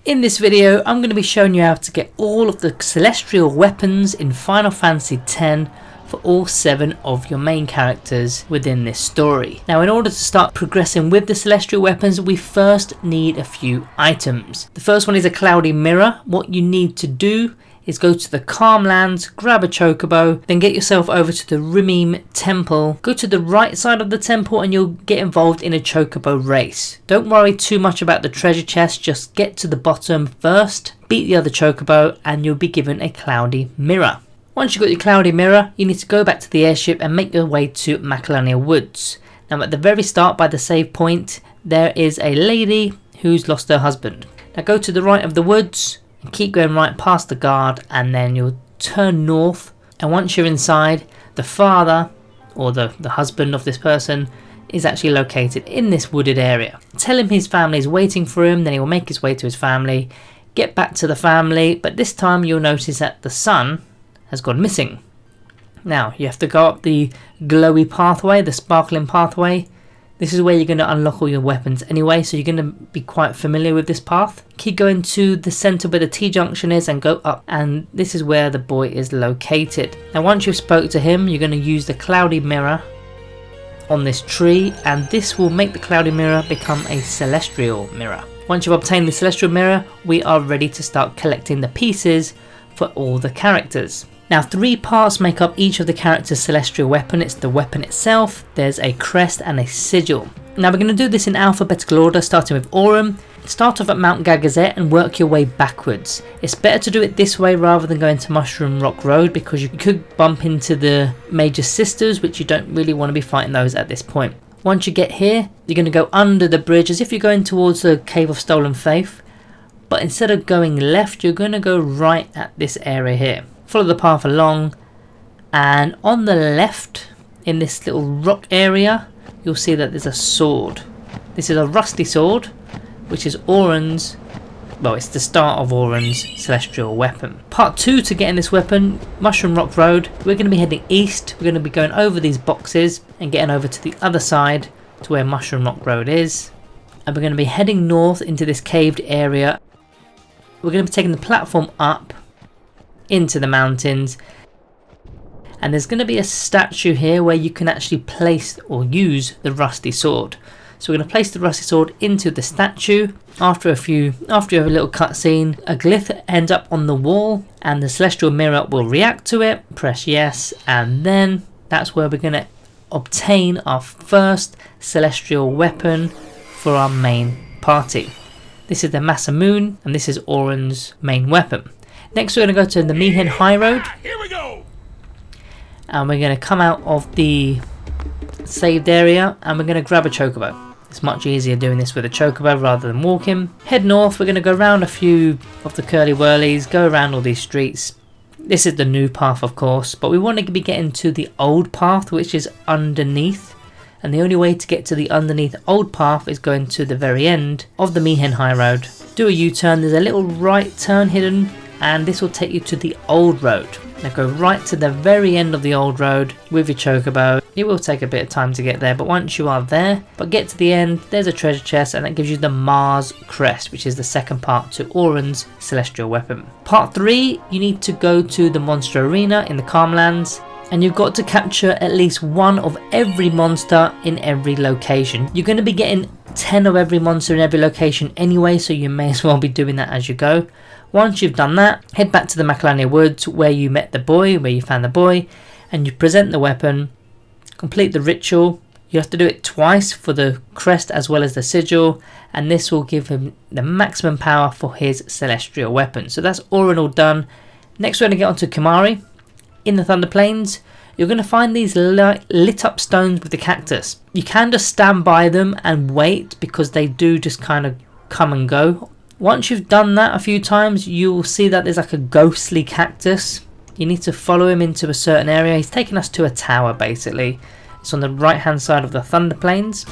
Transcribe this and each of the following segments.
In this video, I'm going to be showing you how to get all of the celestial weapons in Final Fantasy X for all 7 of your main characters within this story. Now, in order to start progressing with the celestial weapons, we first need a few items. The first one is a cloudy mirror. What you need to do is go to the Calm Lands, grab a chocobo, then get yourself over to the Rimim temple. Go to the right side of the temple and you'll get involved in a chocobo race. Don't worry too much about the treasure chest, just get to the bottom first, beat the other chocobo, and you'll be given a cloudy mirror. Once you've got your cloudy mirror, you need to go back to the airship and make your way to Macalania Woods. Now, at the very start by the save point, there is a lady who's lost her husband. Now go to the right of the woods and keep going right past the guard, and then you'll turn north, and once you're inside, the father or the husband of this person is actually located in this wooded area. Tell him his family is waiting for him, then he will make his way to his family, get back to the family, but this time you'll notice that the son has gone missing. Now you have to go up the glowy pathway, the sparkling pathway. This is where you're going to unlock all your weapons anyway, so you're going to be quite familiar with this path. Keep going to the centre where the T-junction is and go up, and this is where the boy is located. Now once you've spoke to him, you're going to use the cloudy mirror on this tree, and this will make the cloudy mirror become a celestial mirror. Once you've obtained the celestial mirror, we are ready to start collecting the pieces for all the characters. Now 3 parts make up each of the character's celestial weapon. It's the weapon itself, there's a crest and a sigil. Now we're going to do this in alphabetical order, starting with Auron. Start off at Mount Gagazet and work your way backwards. It's better to do it this way rather than going to Mushroom Rock Road, because you could bump into the Major Sisters, which you don't really want to be fighting those at this point. Once you get here, you're going to go under the bridge as if you're going towards the Cave of Stolen Faith, but instead of going left, you're going to go right at this area here. Follow the path along, and on the left in this little rock area you'll see that there's a sword. This is a rusty sword, which is Auron's, well, it's the start of Auron's celestial weapon. Part 2 to getting this weapon, Mushroom Rock Road. We're going to be heading east, we're going to be going over these boxes and getting over to the other side to where Mushroom Rock Road is, and we're going to be heading north into this caved area. We're going to be taking the platform up into the mountains, and there's going to be a statue here where you can actually place or use the rusty sword. So we're going to place the rusty sword into the statue. After you have a little cutscene, a glyph ends up on the wall and the celestial mirror will react to it. Press yes, and then that's where we're going to obtain our first celestial weapon for our main party. This is the Masamune, and this is Auron's main weapon. Next we're going to go to the Mihen High Road. Here we go. And we're going to come out of the saved area and we're going to grab a chocobo. It's much easier doing this with a chocobo rather than walking. Head north, we're going to go around a few of the curly whirlies, go around all these streets. This is the new path, of course, but we want to be getting to the old path, which is underneath. And the only way to get to the underneath old path is going to the very end of the Mihen High Road. Do a U-turn, there's a little right turn hidden, and this will take you to the old road. Now go right to the very end of the old road with your chocobo. It will take a bit of time to get there, but once you are there, but get to the end, there's a treasure chest, and that gives you the Mars Crest, which is the second part to Auron's celestial weapon. Part 3, you need to go to the monster arena in the Calm Lands, and you've got to capture at least one of every monster in every location. You're going to be getting 10 of every monster in every location anyway, so you may as well be doing that as you go. Once you've done that, head back to the Macalania Woods where you met the boy, where you found the boy, and you present the weapon, complete the ritual. You have to do it twice for the crest as well as the sigil, and this will give him the maximum power for his celestial weapon. So that's Auron all done. Next we're going to get onto Khimari. In the Thunder Plains, you're going to find these lit up stones with the cactus. You can just stand by them and wait, because they do just kind of come and go. Once you've done that a few times, you will see that there's like a ghostly cactus. You need to follow him into a certain area. He's taking us to a tower basically. It's on the right hand side of the Thunder Plains.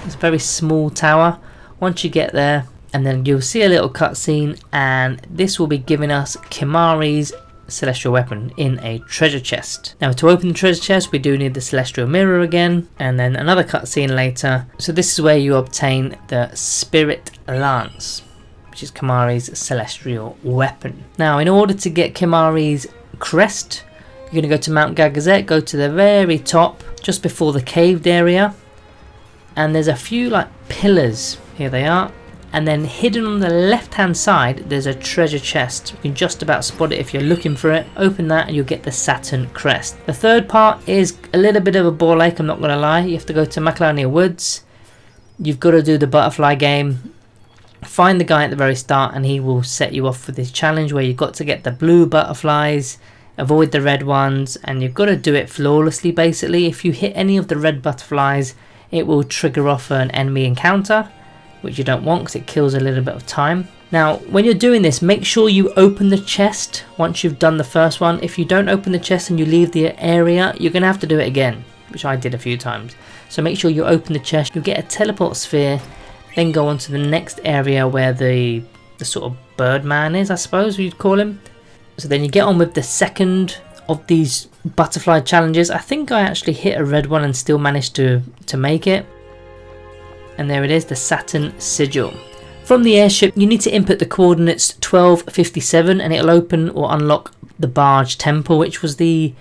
It's a very small tower. Once you get there, and then you'll see a little cutscene, and this will be giving us Khimari's celestial weapon in a treasure chest. Now to open the treasure chest we do need the celestial mirror again, and then another cutscene later. So this is where you obtain the spirit lance. which is Khimari's celestial weapon. Now, in order to get Khimari's crest, you're going to go to Mount Gagazet, go to the very top, just before the caved area, and there's a few like pillars, here they are, and then hidden on the left hand side there's a treasure chest. You can just about spot it if you're looking for it. Open that and you'll get the Saturn crest. The third part is a little bit of a ball ache, I'm not going to lie. You have to go to Macalonia Woods, you've got to do the butterfly game, find the guy at the very start, and he will set you off with this challenge where you've got to get the blue butterflies, avoid the red ones, and you've got to do it flawlessly basically. If you hit any of the red butterflies, it will trigger off an enemy encounter, which you don't want because it kills a little bit of time. Now, when you're doing this, make sure you open the chest once you've done the first one. If you don't open the chest and you leave the area, you're going to have to do it again, which I did a few times. So make sure you open the chest, you'll get a teleport sphere, then go on to the next area where the sort of Birdman is, I suppose you'd call him. So then you get on with the second of these butterfly challenges. I think I actually hit a red one and still managed to make it. And there it is, the Saturn sigil. From the airship, you need to input the coordinates 1257 and it'll open or unlock the Barge Temple, which was the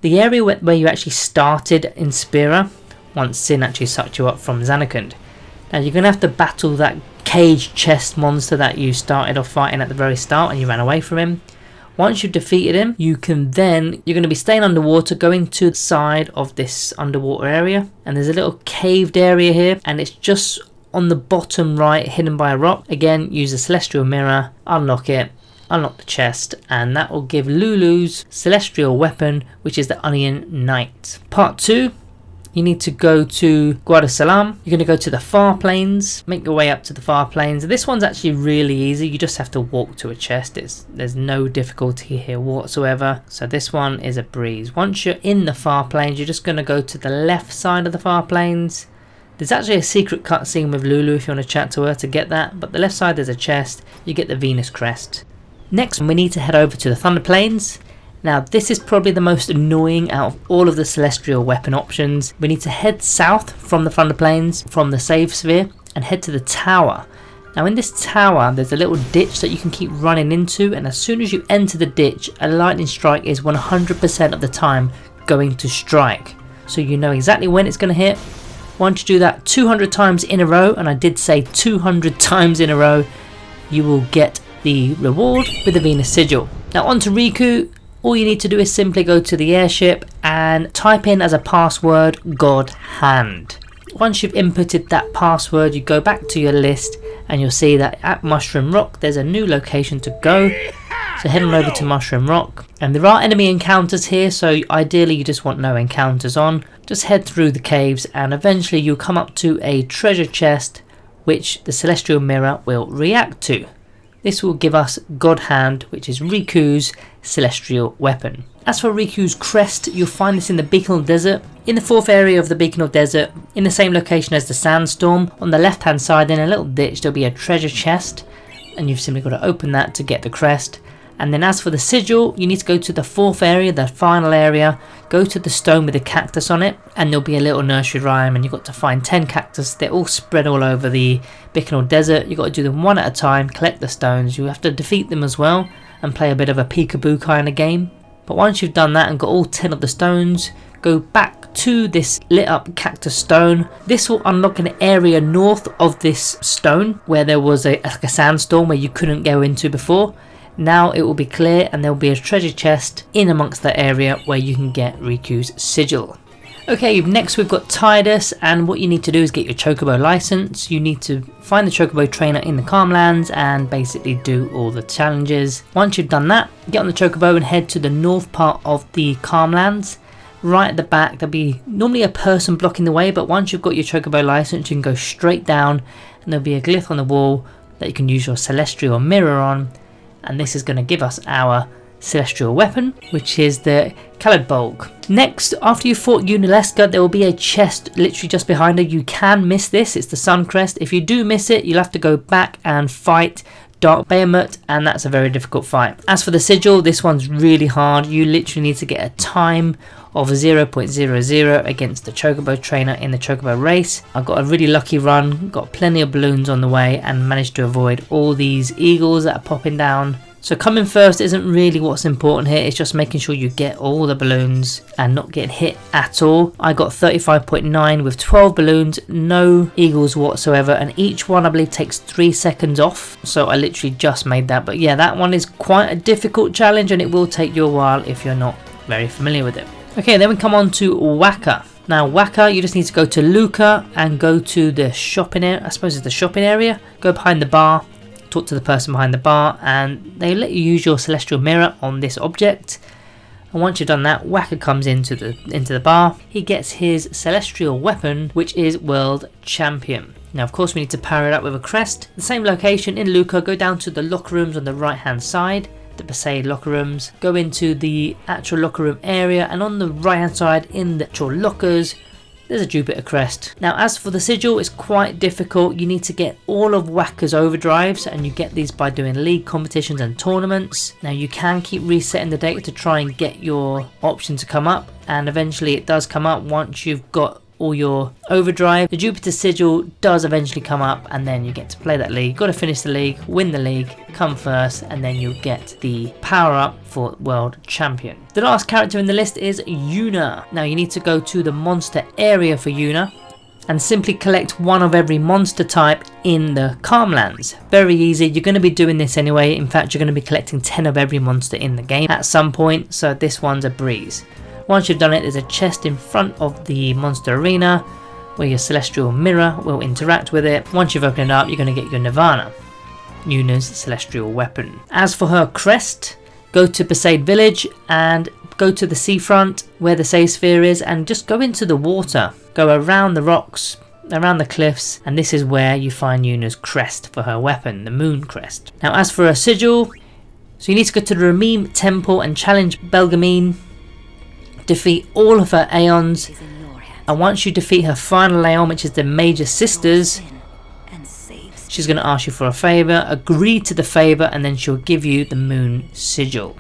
area where you actually started in Spira, once Sin actually sucked you up from Zanarkand. Now you're going to have to battle that cage chest monster that you started off fighting at the very start and you ran away from him. Once you've defeated him, you're going to be staying underwater, going to the side of this underwater area, and there's a little caved area here, and it's just on the bottom right, hidden by a rock. Again, use the celestial mirror, unlock it, unlock the chest, and that will give Lulu's celestial weapon, which is the Onion Knight. Part 2. You need to go to Guadasalam. You're going to go to the far plains, make your way up to the far plains. This one's actually really easy. You just have to walk to a chest. There's no difficulty here whatsoever. So this one is a breeze. Once you're in the far plains, you're just going to go to the left side of the far plains. There's actually a secret cutscene with Lulu if you want to chat to her to get that. But the left side there's a chest. You get the Venus crest. Next, we need to head over to the Thunder Plains. Now this is probably the most annoying out of all of the celestial weapon options. We need to head south from the Thunder Plains, from the save sphere, and head to the tower. Now in this tower there's a little ditch that you can keep running into, and as soon as you enter the ditch, a lightning strike is 100% of the time going to strike. So you know exactly when it's going to hit. Once you do that 200 times in a row, and I did say 200 times in a row, you will get the reward with the Venus sigil. Now on to Rikku. All you need to do is simply go to the airship and type in as a password God Hand. Once you've inputted that password, you go back to your list and you'll see that at Mushroom Rock there's a new location to go. So head on over to Mushroom Rock, and there are enemy encounters here, so ideally you just want no encounters on. Just head through the caves and eventually you'll come up to a treasure chest which the Celestial Mirror will react to. This will give us God Hand, which is Rikku's celestial weapon. As for Rikku's crest, you'll find this in the Beacon Desert. In the fourth area of the Beacon Desert, in the same location as the Sandstorm, on the left hand side in a little ditch there'll be a treasure chest, and you've simply got to open that to get the crest. And then as for the sigil, you need to go to the fourth area, the final area, go to the stone with the cactus on it, and there'll be a little nursery rhyme, and you've got to find 10 cactus. They're all spread all over the Bicanal Desert. You've got to do them one at a time, collect the stones. You have to defeat them as well, and play a bit of a peekaboo kind of game. But once you've done that and got all 10 of the stones, go back to this lit up cactus stone. This will unlock an area north of this stone where there was a sandstorm where you couldn't go into before. Now it will be clear and there will be a treasure chest in amongst that area where you can get Rikku's sigil. Okay, next we've got Tidus, and what you need to do is get your Chocobo license. You need to find the Chocobo trainer in the Calmlands and basically do all the challenges. Once you've done that, get on the Chocobo and head to the north part of the Calmlands. Right at the back there'll be normally a person blocking the way, but once you've got your Chocobo license you can go straight down and there'll be a glyph on the wall that you can use your celestial mirror on. And this is going to give us our celestial weapon, which is the Caladbolg. Next, after you fought Yuna, there will be a chest literally just behind her. You can miss this, it's the Sun Crest. If you do miss it, you'll have to go back and fight Dark Behemoth, and that's a very difficult fight. As for the sigil, this one's really hard. You literally need to get a time of 0.00 against the Chocobo trainer in the Chocobo race. I got a really lucky run, got plenty of balloons on the way, and managed to avoid all these eagles that are popping down. So coming first isn't really what's important here, it's just making sure you get all the balloons and not get hit at all. I got 35.9 with 12 balloons, no eagles whatsoever, and each one I believe takes 3 seconds off. So I literally just made that, but yeah, that one is quite a difficult challenge and it will take you a while if you're not very familiar with it. Okay, then we come on to Wakka. Now Wakka, you just need to go to Luca and go to the shopping area, I suppose it's the shopping area, go behind the bar, talk to the person behind the bar, and they let you use your celestial mirror on this object. And once you've done that, Wakka comes into the bar. He gets his celestial weapon, which is World Champion. Now of course we need to power it up with a crest. The same location in Luca, go down to the locker rooms on the right hand side, the Besaid locker rooms, go into the actual locker room area, and on the right hand side in the actual lockers there's a Jupiter crest. Now as for the sigil, it's quite difficult. You need to get all of Wakka's overdrives, and you get these by doing league competitions and tournaments. Now you can keep resetting the data to try and get your option to come up, and eventually it does come up once you've got all your overdrive. The Jupiter sigil does eventually come up, and then you get to play that league. You've got to finish the league, win the league, come first, and then you'll get the power up for World Champion. The last character in the list is Yuna. Now you need to go to the monster area for Yuna and simply collect one of every monster type in the Calmlands. Very easy, you're going to be doing this anyway. In fact, you're going to be collecting 10 of every monster in the game at some point, so this one's a breeze. Once you've done it, there's a chest in front of the monster arena where your celestial mirror will interact with it. Once you've opened it up, you're going to get your Nirvana, Yuna's celestial weapon. As for her crest, go to Besaid village and go to the seafront where the save sphere is, and just go into the water. Go around the rocks, around the cliffs, and this is where you find Yuna's crest for her weapon, the moon crest. Now as for her sigil, so you need to go to the Ramim temple and challenge Belgamine, defeat all of her Aeons, and once you defeat her final Aeon, which is the Major Sisters, she's going to ask you for a favour. Agree to the favour, and then she'll give you the moon sigil.